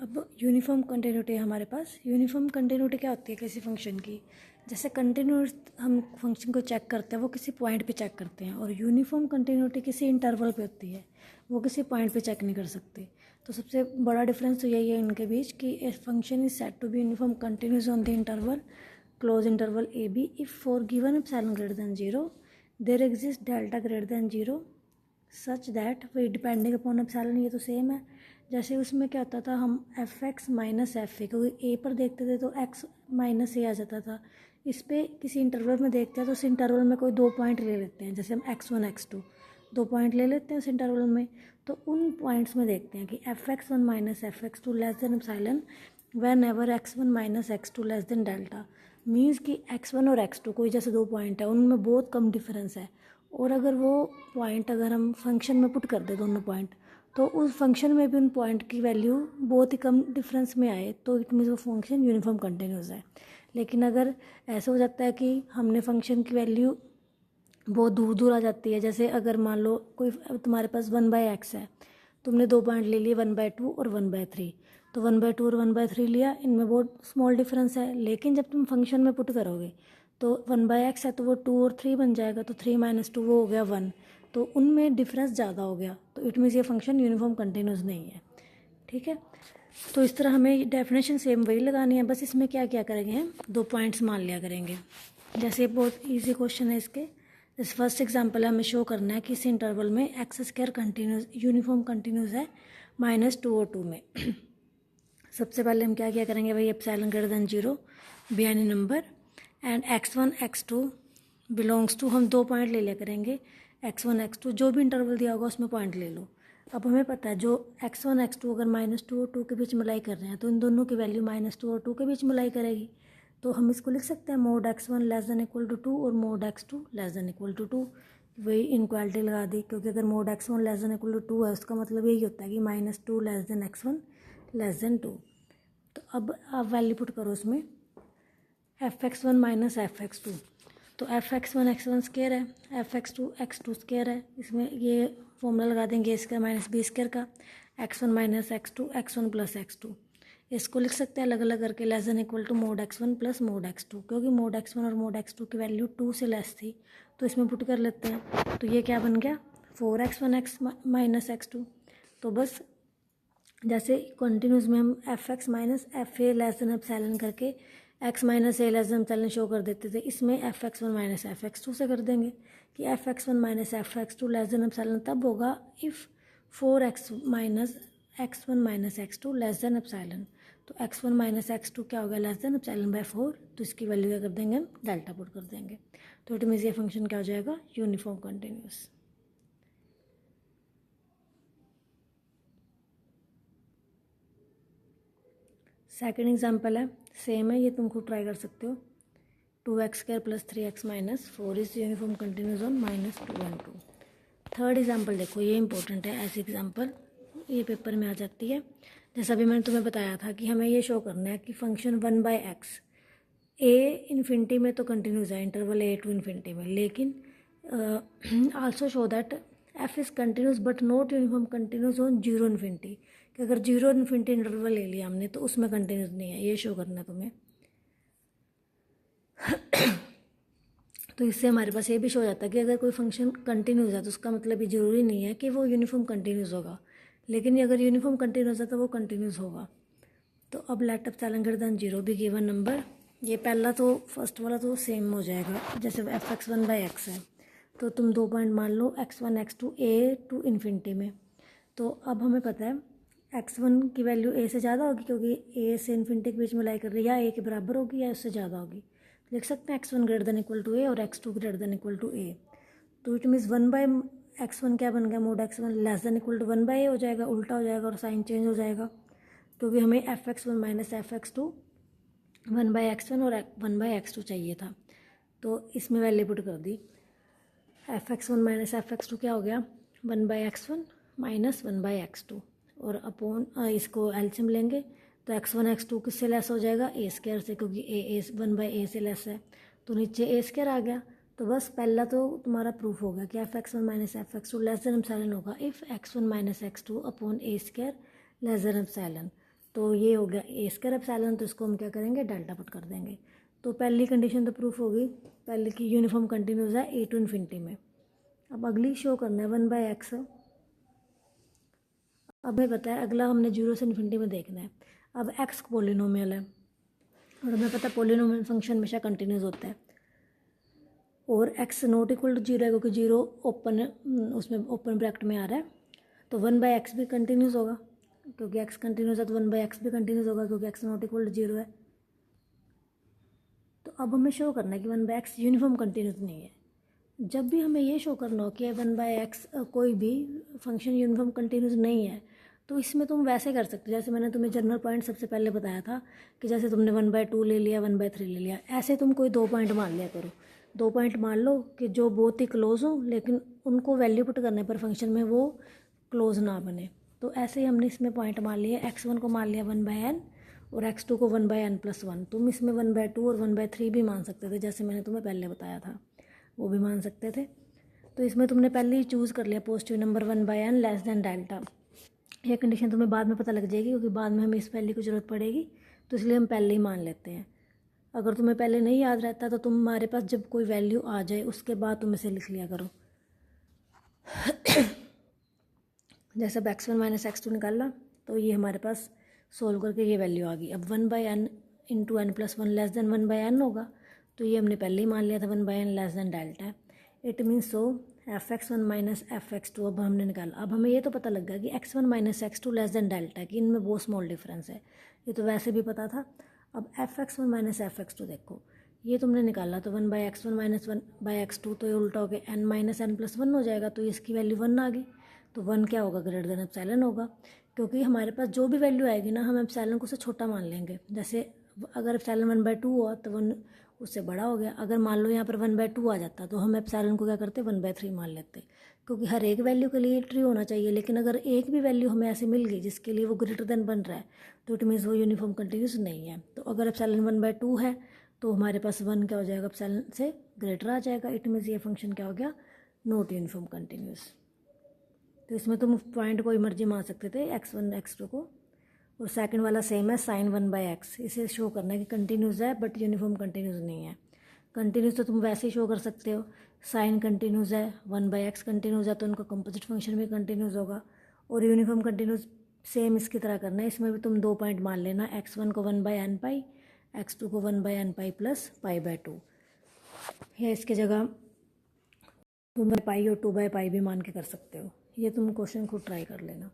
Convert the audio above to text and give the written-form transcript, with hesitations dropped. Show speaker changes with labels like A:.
A: अब uniform continuity है हमारे पास। यूनिफॉर्म कंटिन्यूटी क्या होती है किसी फंक्शन की? जैसे कंटिन्यूस हम फंक्शन को चेक करते हैं वो किसी पॉइंट पे चेक करते हैं, और यूनिफॉर्म कंटिन्यूटी किसी इंटरवल पे होती है, वो किसी पॉइंट पे चेक नहीं कर सकते। तो सबसे बड़ा डिफरेंस तो यही है इनके बीच कि a function is said to be uniform continuous on the interval close interval a b if for given epsilon greater than 0 there exist delta greater than 0 such that वही डिपेंडिंग अपॉन एप्सिलॉन, ये तो same है। जैसे उसमें क्या होता था, हम एफ एक्स माइनस एफ ए, क्योंकि ए पर देखते थे तो एक्स माइनस ए आ जाता था। इस पर किसी इंटरवल में देखते हैं तो उस इंटरवल में कोई 2 पॉइंट ले लेते हैं, जैसे हम x1 x2 2 पॉइंट ले लेते हैं उस इंटरवल में। तो उन पॉइंट्स में देखते हैं कि F x one minus F x two less than epsilon whenever x1 minus x2 less than delta. Means कि x1 और x2 कोई जैसे 2 पॉइंट है, उनमें बहुत कम डिफरेंस है, और अगर वो पॉइंट अगर हम फंक्शन में पुट कर दे दोनों पॉइंट, तो उस फंक्शन में भी उन पॉइंट की वैल्यू बहुत ही कम डिफरेंस में आए तो इट मीन्स वो फंक्शन यूनिफॉर्म कंटिन्यूस है। लेकिन अगर ऐसा हो जाता है कि हमने फंक्शन की वैल्यू बहुत दूर दूर आ जाती है, जैसे अगर मान लो कोई तुम्हारे पास 1/x है, तुमने 2 पॉइंट ले लिए 1/2 और 1/3, तो 1/2 और 1/3 लिया, इनमें बहुत स्मॉल डिफरेंस है। लेकिन जब तुम फंक्शन में पुट करोगे तो 1/x है तो वो 2 और 3 बन जाएगा, तो 3 - 2 वो हो गया 1, तो उनमें डिफरेंस ज़्यादा हो गया, तो इट मीन्स ये फंक्शन यूनिफॉर्म कंटिन्यूस नहीं है। ठीक है, तो इस तरह हमें डेफिनेशन सेम वही लगानी है, बस इसमें क्या क्या करेंगे हम 2 पॉइंट्स मान लिया करेंगे। जैसे बहुत ईजी क्वेश्चन है इसके, इस फर्स्ट एग्जाम्पल हमें शो करना है कि इस इंटरवल में x square continuous uniform continuous है -2 और 2 में। सबसे पहले हम क्या क्या करेंगे भाई, epsilon greater than 0 be any number and x1 x2 belongs to, हम 2 पॉइंट ले लिया करेंगे x1 x2, जो भी इंटरवल दिया होगा उसमें पॉइंट ले लो। अब हमें पता है जो x1 x2 अगर -2 और 2 के बीच मलाई कर रहे हैं तो इन दोनों की वैल्यू -2 और 2 के बीच मलाई करेगी। तो हम इसको लिख सकते हैं mod x1 less than equal to 2 और mod x2 less than equal to 2। वही इनक्वालिटी लगा दी, क्योंकि अगर mod x1 less than equal to 2 है उसका मतलब यही होता है कि -2 less than x1 less then 2। तो अब आप वैल्यू पुट करो उसमें f(x1 माइनस f(x2), तो f(x1) x1 स्क्वायर है, f(x2) x2 स्क्वायर है। इसमें ये फॉर्मूला लगा देंगे स्क्वायर माइनस बी स्क्वायर का, x1 minus x2 x1 plus x2। इसको लिख सकते हैं अलग अलग करके less than equal to mod x1 plus mod x2, क्योंकि मोड x1 और मोड x2 की वैल्यू 2 से लेस थी तो इसमें पुट कर लेते हैं। तो ये क्या बन गया 4x1 x माइनस x2। तो बस जैसे कंटिन्यूस में हम F X minus F A less than epsilon करके X minus A less than epsilon show कर देते थे, इसमें F x one minus F x two से कर देंगे कि F x one minus F x two less than epsilon if होगा इफ़ 4x minus X one minus X two less than epsilon. तो X one minus X two क्या होगा less than epsilon bye 4, तो इसकी वैल्यू क्या कर देंगे हम डेल्टा पुट कर देंगे। तो इट मीन्स ये फंक्शन क्या हो जाएगा यूनिफॉर्म कंटिन्यूस। सेकेंड एग्जाम्पल है, सेम है, ये तुम खुद ट्राई कर सकते हो। 2x² plus 3x minus 4 is uniform continuous on -2 and 2। Third example देखो, ये इंपॉर्टेंट है, ऐसी एग्जाम्पल ये पेपर में आ जाती है। जैसा अभी मैंने तुम्हें बताया था कि हमें ये शो करना है कि फंक्शन 1/x ए इन्फिनिटी में तो कंटिन्यूस है इंटरवल a टू इन्फिनिटी में, लेकिन also show that f is continuous but not uniform continuous on 0 infinity, कि अगर 0 इन्फिनिटी इंटरवल ले लिया हमने तो उसमें कंटिन्यूस नहीं है, ये शो करना है तुम्हें। तो इससे हमारे पास ये भी शो हो जाता है कि अगर कोई फंक्शन कंटिन्यूस है तो उसका मतलब ये ज़रूरी नहीं है कि वो यूनिफॉर्म कंटिन्यूस होगा, लेकिन अगर यूनिफॉर्म कंटिन्यूस है तो वो कंटिन्यूस होगा। तो अब लेट एप्सिलॉन ग्रेटर देन 0 भी गिवन नंबर, ये पहला तो फर्स्ट वाला तो सेम हो जाएगा, जैसे एफ एक्स 1/x है तो तुम 2 पॉइंट मान लो x1 x2 a to infinity में। तो अब हमें पता है x1 की वैल्यू a से ज़्यादा होगी, क्योंकि a से इन्फिनिटी के बीच में लाई कर रही है, या a के बराबर होगी या उससे ज़्यादा होगी। लिख सकते हैं x1 greater than equal to a और x2 greater than equal to a। तो इट मीन्स 1/x1 क्या बन गया mod x1 less than equal to 1/a हो जाएगा, उल्टा हो जाएगा और साइन चेंज हो जाएगा, क्योंकि हमें f(x1 माइनस f(x2) 1/x1 और 1/x2 चाहिए था। तो इसमें वैल्यू पुट कर दी, f(x1 माइनस f(x2) क्या हो गया 1/x1 माइनस 1/x2, और अपॉन इसको एलसीएम लेंगे तो x1 x2 किससे लेस हो जाएगा a स्क्वायर से, क्योंकि a 1/a से लेस है, तो नीचे a स्क्वायर आ गया। तो बस पहला तो तुम्हारा प्रूफ हो गया कि f(x1 minus f(x2) less than epsilon होगा if x1 minus x2 upon a square less than epsilon. तो ये हो गया ए स्क्वायर एप्सिलॉन, तो इसको हम क्या करेंगे, डेल्टा पुट कर देंगे। तो पहली कंडीशन तो प्रूफ होगी, पहले की यूनिफॉर्म कंटिन्यूस है ए टू इन्फिनिटी में। अब अगली शो करना है 1/x। अब हमें पता है अगला हमने 0 से इन्फिनिटी में देखना है। अब x पोलिनोमियल है और हमें पता है पोलिनोमियल फंक्शन हमेशा कंटिन्यूस होता है, और x नॉट इक्वल टू 0 है क्योंकि 0 ओपन, उसमें ओपन ब्रैकेट में आ रहा है। तो 1/x भी कंटिन्यूस होगा, क्योंकि x कंटिन्यूस है तो 1/x भी कंटिन्यूस होगा क्योंकि x नॉट इक्वल टू 0 है। तो अब हमें शो करना है कि 1/x यूनिफॉर्म कंटिन्यूस नहीं है। जब भी हमें ये शो करना हो कि 1/x कोई भी फंक्शन यूनिफॉर्म कंटिन्यूस नहीं है, तो इसमें तुम वैसे कर सकते हो जैसे मैंने तुम्हें जनरल पॉइंट सबसे पहले बताया था कि जैसे तुमने 1/2 ले लिया, 1/3 ले लिया, ऐसे तुम कोई 2 पॉइंट मान लिया करो। 2 पॉइंट मान लो कि जो बहुत ही क्लोज हो, लेकिन उनको वैल्यू पुट करने पर फंक्शन में वो क्लोज ना बने। तो ऐसे ही हमने इसमें पॉइंट मान लिए, x1 को मान लिया 1/n और x2 को 1/n+1। तुम इसमें 1/2 और 1/3 भी मान सकते थे, जैसे मैंने तुम्हें पहले बताया था, वो भी मान सकते थे। तो इसमें तुमने पहले ही चूज़ कर लिया positive number 1/n less than delta. ये कंडीशन तुम्हें बाद में पता लग जाएगी क्योंकि बाद में हमें इस वैल्यू की ज़रूरत पड़ेगी, तो इसलिए हम पहले ही मान लेते हैं। अगर तुम्हें पहले नहीं याद रहता तो तुम्हारे पास जब कोई वैल्यू आ जाए उसके बाद तुम इसे लिख लिया करो। जैसे अब x1 माइनस x2 निकाला तो ये हमारे पास सोल्व करके ये वैल्यू आ गई। अब 1/n into n+1 less than 1/n होगा, तो ये हमने पहले ही मान लिया था 1/n लेस देन डेल्टा है। It means so f(x1 minus f(x2) अब हमने निकाला। अब हमें ये तो पता लग गया कि x1 minus x2 less than delta, कि इनमें बहुत स्मॉल डिफरेंस है, ये तो वैसे भी पता था। अब f(x1 माइनस f(x2) देखो, ये तुमने निकाला तो 1/x1 माइनस 1/x2, तो ये उल्टा हो गया n माइनस n+1 हो जाएगा, तो इसकी वैल्यू 1 आ गई। तो 1 क्या होगा, ग्रेटर देन एप्सिलॉन होगा, क्योंकि हमारे पास जो भी वैल्यू आएगी ना हम एप्सिलॉन को उससे छोटा मान लेंगे। जैसे अगर एप्सिलॉन 1/2 हुआ तो 1 उससे बड़ा हो गया। अगर मान लो यहाँ पर 1/2 आ जाता तो हम एप्सिलॉन को क्या करते, 1/3 मान लेते, क्योंकि हर एक वैल्यू के लिए ट्रू होना चाहिए। लेकिन अगर एक भी वैल्यू हमें ऐसे मिल गई जिसके लिए वो ग्रेटर देन बन रहा है, तो इट मीन्स वो यूनिफॉर्म कंटिन्यूस नहीं है। तो अगर एप्सिलॉन 1/2 है तो हमारे पास 1 क्या हो जाएगा, एप्सिलॉन से ग्रेटर आ जाएगा। इट मीन्स ये फंक्शन क्या हो गया, नॉट यूनिफॉर्म कंटिन्यूस। तो इसमें तुम पॉइंट कोई मर्जी मान सकते थे, x1 x2 को। और सेकंड वाला सेम है, साइन 1/x, इसे शो करना है कि कंटिन्यूस है बट यूनिफॉर्म कंटिन्यूस नहीं है। कंटिन्यूस तो तुम वैसे ही शो कर सकते हो, साइन कंटिन्यूस है, 1/x कंटिन्यूस है, तो उनका कंपोजिट फंक्शन भी कंटिन्यूस होगा। और यूनिफॉर्म कंटिन्यूस सेम इसकी तरह करना है, इसमें भी तुम 2 पॉइंट मान लेना, x1 को 1/n पाई, x2 को 1/n पाई प्लस π/2, या इसके जगह 2/π और 2/π भी मान के कर सकते हो। ये तुम क्वेश्चन खुद ट्राई कर लेना।